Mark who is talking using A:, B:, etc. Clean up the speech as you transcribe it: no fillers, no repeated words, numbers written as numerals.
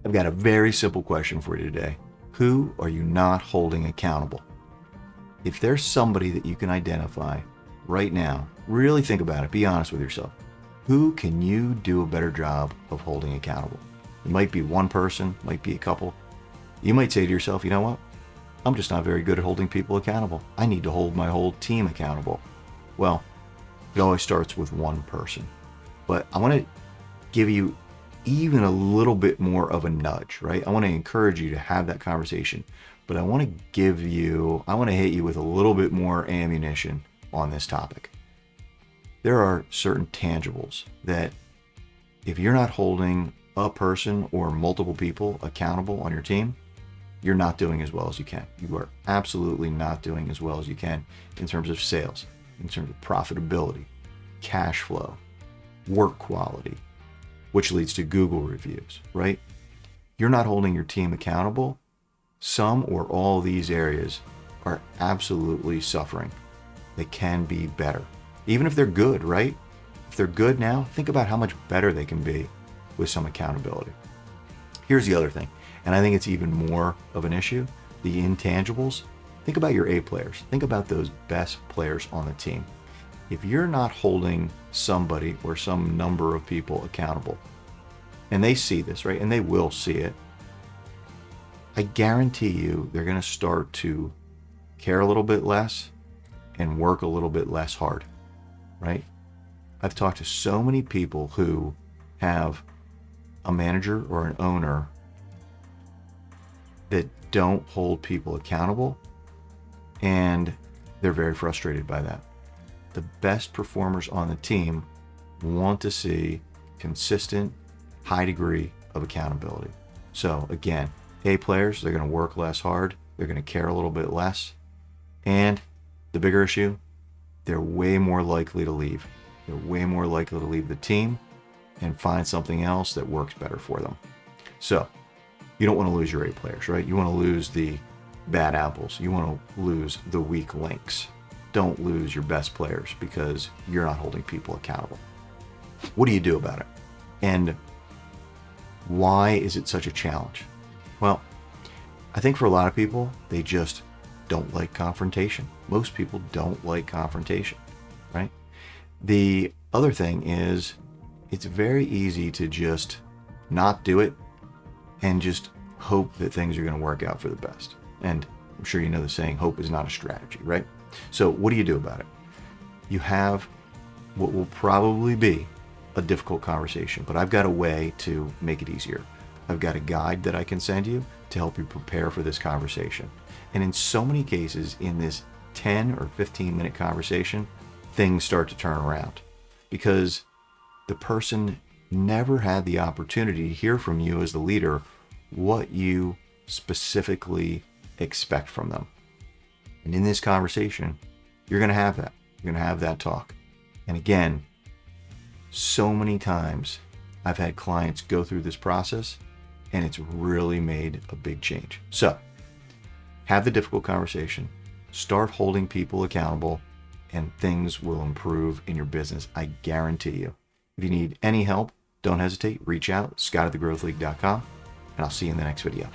A: I've got a very simple question for you today. Who are you not holding accountable? If there's somebody that you can identify right now, really think about it. Be honest with yourself. Who can you do a better job of holding accountable? It might be one person, might be a couple. You might say to yourself, you know what? I'm just not very good at holding people accountable. I need to hold my whole team accountable. Well, it always starts with one person. But I want to give you even a little bit more of a nudge, right? I want to encourage you to have that conversation, but I want to hit you with a little bit more ammunition on this topic. There are certain tangibles that if you're not holding a person or multiple people accountable on your team, you're not doing as well as you can. You are absolutely not doing as well as you can in terms of sales, in terms of profitability, cash flow, work quality, which leads to Google reviews, right? You're not holding your team accountable. Some or all these areas are absolutely suffering. They can be better. Even if they're good, right? If they're good now, think about how much better they can be with some accountability. Here's the other thing, and I think it's even more of an issue, the intangibles. Think about your A players. Think about those best players on the team. If you're not holding somebody or some number of people accountable, and they see this, right, and they will see it, I guarantee you they're going to start to care a little bit less and work a little bit less hard, right? I've talked to so many people who have a manager or an owner that don't hold people accountable, and they're very frustrated by that. The best performers on the team want to see consistent, high degree of accountability. So again, A players, they're going to work less hard. They're going to care a little bit less. And the bigger issue, they're way more likely to leave. They're way more likely to leave the team and find something else that works better for them. So you don't want to lose your A players, right? You want to lose the bad apples. You want to lose the weak links. Don't lose your best players because you're not holding people accountable. What do you do about it? And why is it such a challenge? Well, I think for a lot of people, they just don't like confrontation. Most people don't like confrontation, right? The other thing is it's very easy to just not do it and just hope that things are going to work out for the best. And I'm sure you know the saying, hope is not a strategy, right? So what do you do about it? You have what will probably be a difficult conversation, but I've got a way to make it easier. I've got a guide that I can send you to help you prepare for this conversation. And in so many cases, in this 10 or 15-minute conversation, things start to turn around because the person never had the opportunity to hear from you as the leader what you specifically expect from them. And in this conversation, you're going to have that. You're going to have that talk. And again, so many times I've had clients go through this process and it's really made a big change. So have the difficult conversation, start holding people accountable, and things will improve in your business. I guarantee you. If you need any help, don't hesitate. Reach out, scott@thegrowthleague.com, and I'll see you in the next video.